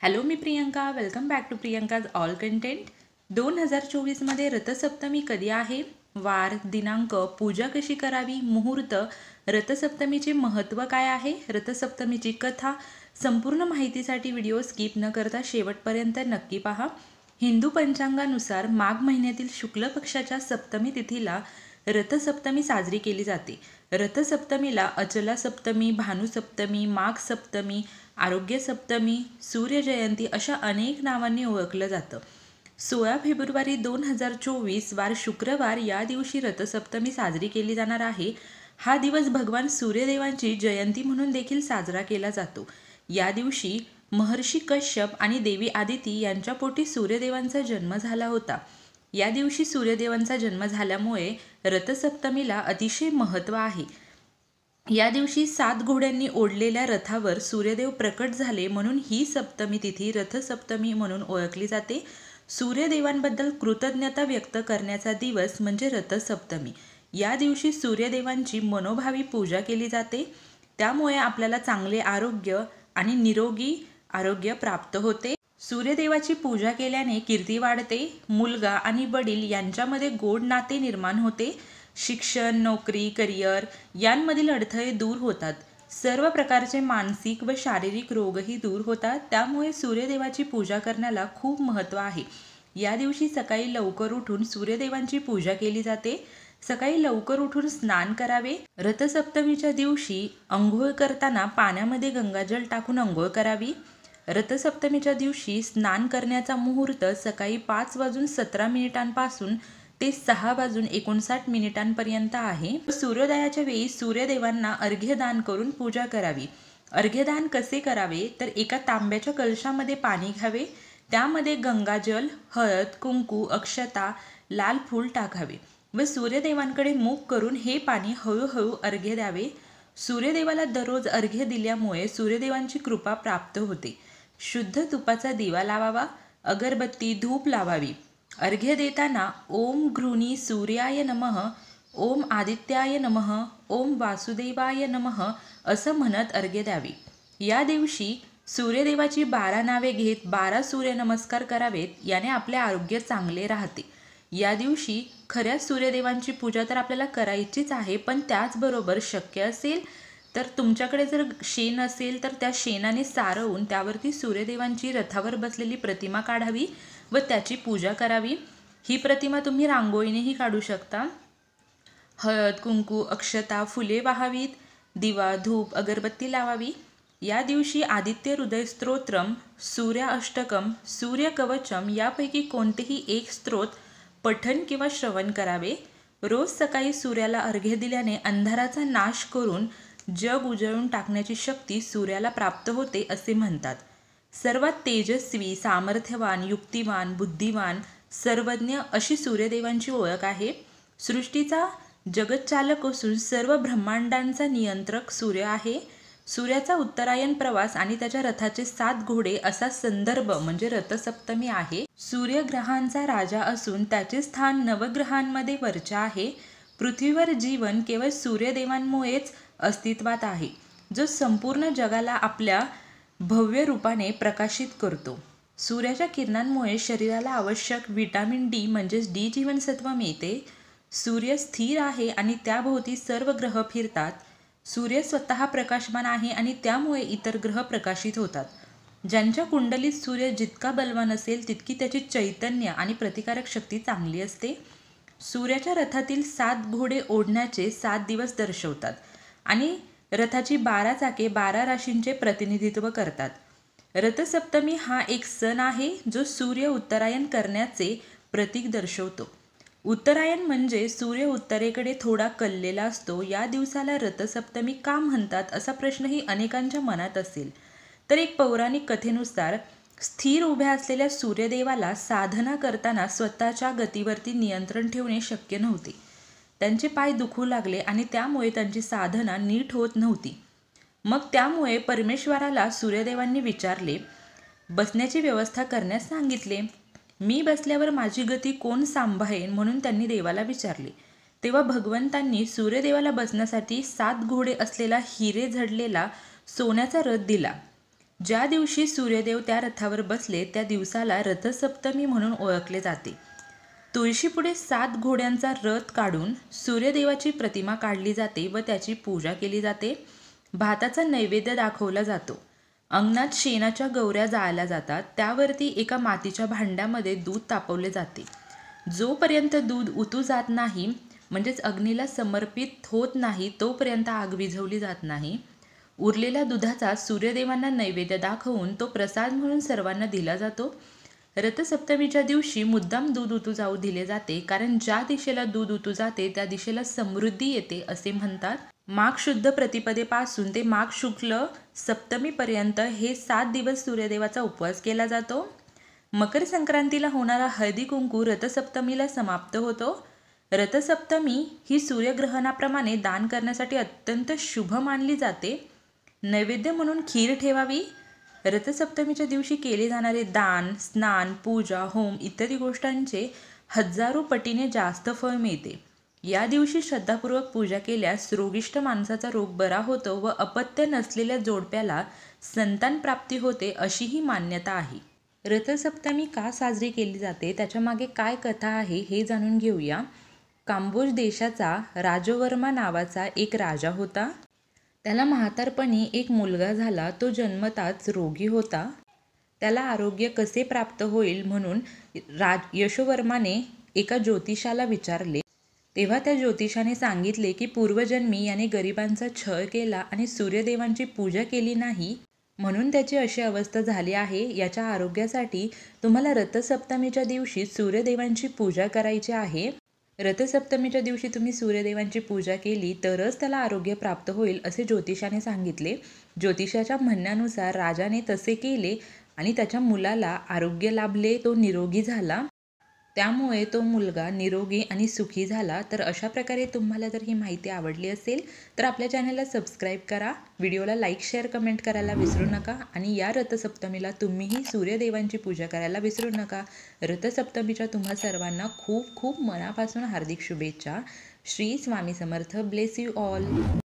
Hello, मी Priyanka. Welcome back to Priyanka's all content. 2024मध्ये रथसप्तमी कधी आहे? वार, दिनांक, पूजा कशी करावी, मुहूर्त, रथसप्तमीचे महत्त्व काय आहे, रथसप्तमीची कथा. संपूर्ण माहितीसाठी व्हिडिओ स्किप न करता शेवटपर्यंत नक्की पहा. हिंदू पंचांगानुसार माघ महिन्यातील शुक्ल पक्षाच्या सप्तमी तिथीला रथसप्तमी साजरी केली जाते. रथसप्तमीला अचला सप्तमी, भानुसप्तमी, माघ सप्तमी, आरोग्य सप्तमी, सूर्यजयंती अशा अनेक नावांनी ओळखलं जातं. 16 फेब्रुवारी 2024 वार शुक्रवार या दिवशी रथसप्तमी साजरी केली जाणार आहे. हा दिवस भगवान सूर्यदेवांची जयंती म्हणून देखील साजरा केला जातो. या दिवशी महर्षी कश्यप आणि देवी आदिती यांच्या पोटी सूर्यदेवांचा जन्म झाला होता. या दिवशी सूर्यदेवांचा जन्म झाल्यामुळे रथसप्तमीला अतिशय महत्त्व आहे. या दिवशी 7 घोड्यांनी ओढलेल्या रथावर सूर्यदेव प्रकट झाले म्हणून ही सप्तमी तिथी रथसप्तमी म्हणून ओळखली जाते. सूर्यदेवांबद्दल कृतज्ञता व्यक्त करण्याचा दिवस म्हणजे रथसप्तमी. या दिवशी सूर्यदेवांची मनोभावी पूजा केली जाते. त्यामुळे आपल्याला चांगले आरोग्य आणि निरोगी आरोग्य प्राप्त होते. सूर्यदेवाची पूजा केल्याने कीर्ती वाढते. मुलगा आणि वडील यांच्यामध्ये गोड नाते निर्माण होते. शिक्षण, नोकरी, करिअर यांमधील अडथळे दूर होतात. सर्व प्रकारचे मानसिक व शारीरिक रोगही दूर होतात. त्यामुळे सूर्यदेवाची पूजा करण्याला खूप महत्त्व आहे. या दिवशी सकाळी लवकर उठून सूर्यदेवांची पूजा केली जाते. सकाळी लवकर उठून स्नान करावे. रथसप्तमीच्या दिवशी अंघोळ करताना पाण्यामध्ये गंगाजल टाकून अंघोळ करावी. रथसप्तमीच्या दिवशी स्नान करण्याचा मुहूर्त सकाळी 5:17 ते 6:59 आहे. सूर्योदयाच्या वेळी सूर्यदेवांना अर्घ्यदान करून पूजा करावी. अर्घ्यदान कसे करावे तर एका तांब्याच्या कलशामध्ये पाणी घ्यावे. त्यामध्ये गंगाजल, हळद, कुंकू, अक्षता, लाल फूल टाकावे व सूर्यदेवांकडे मुख करून हे पाणी हळूहळू अर्घ्य द्यावे. सूर्यदेवाला दररोज अर्घ्य दिल्यामुळे सूर्यदेवांची कृपा प्राप्त होते. शुद्ध तुपाचा दिवा लावावा. अगरबत्ती, धूप लावावी. अर्घ्य देताना ओम घृणी सूर्याय नमः, ओम आदित्याय नमः, ओम वासुदेवाय नमः असं म्हणत अर्घ्य द्यावी. या दिवशी सूर्यदेवाची 12 नावे घेत 12 सूर्यनमस्कार करावेत. याने आपले आरोग्य चांगले राहते. या दिवशी खऱ्या सूर्यदेवांची पूजा तर आपल्याला करायचीच आहे, पण त्याचबरोबर शक्य असेल तर तुमच्याकडे जर शेण असेल तर त्या शेणाने सारवून त्यावरती सूर्यदेवांची रथावर बसलेली प्रतिमा काढावी व त्याची पूजा करावी. ही प्रतिमा तुम्ही रांगोळीनेही काढू शकता. हळद, कुंकू, अक्षता, फुले वाहावीत. दिवा, धूप, अगरबत्ती लावावी. या दिवशी आदित्य हृदय स्तोत्रम, सूर्य अष्टकम, सूर्य कवचम यापैकी कोणतेही एक स्तोत्र पठण किंवा श्रवण करावे. रोज सकाळी सूर्याला अर्घ्य दिल्याने अंधाराचा नाश करून जग उजळून टाकण्याची शक्ती सूर्याला प्राप्त होते असे म्हणतात. सर्वात तेजस्वी, सामर्थ्यवान, युक्तिवान, बुद्धिवान, सर्वज्ञ अशी सूर्यदेवांची ओळख आहे. सृष्टीचा जगच्चालक असून सर्व ब्रह्मांडांचा नियंत्रक सूर्य आहे. सूर्याचा उत्तरायण प्रवास आणि त्याच्या रथाचे 7 घोडे असा संदर्भ म्हणजे रथसप्तमी आहे. सूर्य ग्रहांचा राजा असून त्याचे स्थान नवग्रहांमध्ये वरचे आहे. पृथ्वीवर जीवन केवळ सूर्यदेवांमुळेच अस्तित्वात आहे, जो संपूर्ण जगाला आपल्या भव्य रूपाने प्रकाशित करतो. सूर्याच्या किरणांमुळे शरीराला आवश्यक विटॅमिन डी म्हणजेच डी जीवनसत्व मिळते. सूर्य स्थिर आहे आणि त्याभोवती सर्व ग्रह फिरतात. सूर्य स्वतः प्रकाशमान आहे आणि त्यामुळे इतर ग्रह प्रकाशित होतात. ज्यांच्या कुंडलीत सूर्य जितका बलवान असेल तितकी त्याची चैतन्य आणि प्रतिकारक शक्ती चांगली असते. सूर्याच्या रथातील 7 घोडे ओढण्याचे 7 दिवस दर्शवतात आणि रथाची 12 चाके 12 राशींचे प्रतिनिधित्व करतात. रथसप्तमी हा एक सण आहे जो सूर्य उत्तरायण करण्याचे प्रतीक दर्शवतो. उत्तरायण म्हणजे सूर्य उत्तरेकडे थोडा कललेला असतो. या दिवसाला रथसप्तमी का म्हणतात असा प्रश्नही अनेकांच्या मनात असेल तर एक पौराणिक कथेनुसार स्थिर उभ्या असलेल्या सूर्यदेवाला साधना करताना स्वतःच्या गतीवरती नियंत्रण ठेवणे शक्य नव्हते. त्यांचे पाय दुखू लागले आणि त्यामुळे त्यांची साधना नीट होत नव्हती. मग त्यामुळे परमेश्वराला सूर्यदेवांनी विचारले, बसण्याची व्यवस्था करण्यास सांगितले. मी बसल्यावर माझी गती कोण सांभाळेल म्हणून त्यांनी देवाला विचारले. तेव्हा भगवंतांनी सूर्यदेवाला बसण्यासाठी 7 घोडे असलेला हिरे झडलेला सोन्याचा रथ दिला. ज्या दिवशी सूर्यदेव त्या रथावर बसले त्या दिवसाला रथसप्तमी म्हणून ओळखले जाते. तुळशीपुढे 7 घोड्यांचा रथ काढून सूर्यदेवाची प्रतिमा काढली जाते व त्याची पूजा केली जाते. भाताचा नैवेद्य दाखवला जातो. अंगणात शेणाच्या गौऱ्या जाळल्या जातात. त्यावरती एका मातीच्या भांड्यामध्ये दूध तापवले जाते. जोपर्यंत दूध उतू जात नाही, म्हणजेच अग्नीला समर्पित होत नाही, तोपर्यंत आग विझवली जात नाही. उरलेल्या दुधाचा सूर्यदेवांना नैवेद्य दाखवून तो प्रसाद म्हणून सर्वांना दिला जातो. रथसप्तमीच्या दिवशी मुद्दाम दूध उतू जाऊ दिले जाते, कारण ज्या दिशेला दूध उतू जाते त्या दिशेला समृद्धी येते असे म्हणतात. माघ शुद्ध प्रतिपदेपासून ते माघ शुक्ल सप्तमीपर्यंत हे 7 दिवस सूर्यदेवाचा उपवास केला जातो. मकर संक्रांतीला होणारा हळदी कुंकू रथसप्तमीला समाप्त होतो. रथसप्तमी ही सूर्यग्रहणाप्रमाणे दान करण्यासाठी अत्यंत शुभ मानली जाते. नैवेद्य म्हणून खीर ठेवावी. रथसप्तमीच्या दिवशी केले जाणारे दान, स्नान, पूजा, होम इत्यादी गोष्टींचे हजारो पटीने जास्त फळ मिळते. या दिवशी श्रद्धापूर्वक पूजा केल्यास रोगिष्ट माणसाचा रोग बरा होतो व अपत्य नसलेल्या जोडप्याला संतान प्राप्ती होते अशी ही मान्यता आहे. रथसप्तमी का साजरी केली जाते, त्याच्या मागे काय कथा आहे हे जाणून घेऊया. कांबोज देशाचा राजवर्मा नावाचा एक राजा होता. त्याला म्हातारपणी एक मुलगा झाला. तो जन्मताच रोगी होता. त्याला आरोग्य कसे प्राप्त होईल म्हणून यशोवर्माने एका ज्योतिषाला विचारले. तेव्हा त्या ज्योतिषाने सांगितले की पूर्वजन्मी याने गरिबांचा छळ केला आणि सूर्यदेवांची पूजा केली नाही, म्हणून त्याची अशी अवस्था झाली आहे. याच्या आरोग्यासाठी तुम्हाला रथसप्तमीच्या दिवशी सूर्यदेवांची पूजा करायची आहे. रथसप्तमीच्या दिवशी तुम्ही सूर्यदेवांची पूजा केली तरच त्याला आरोग्य प्राप्त होईल असे ज्योतिषाने सांगितले. ज्योतिषाच्या म्हणण्यानुसार राजाने तसे केले आणि त्याच्या मुलाला आरोग्य लाभले. तो निरोगी झाला. त्यामुळे तो मुलगा निरोगी आणि सुखी झाला. तर अशा प्रकारे तुम्हाला जर ही माहिती आवडली असेल तर आपल्या चॅनलला सबस्क्राईब करा. व्हिडिओला लाईक, शेअर, कमेंट करायला विसरू नका. आणि या रथसप्तमीला तुम्हीही सूर्यदेवांची पूजा करायला विसरू नका. रथसप्तमीच्या तुम्हा सर्वांना खूप खूप मनापासून हार्दिक शुभेच्छा. Shri Swami Samarth. Bless you all.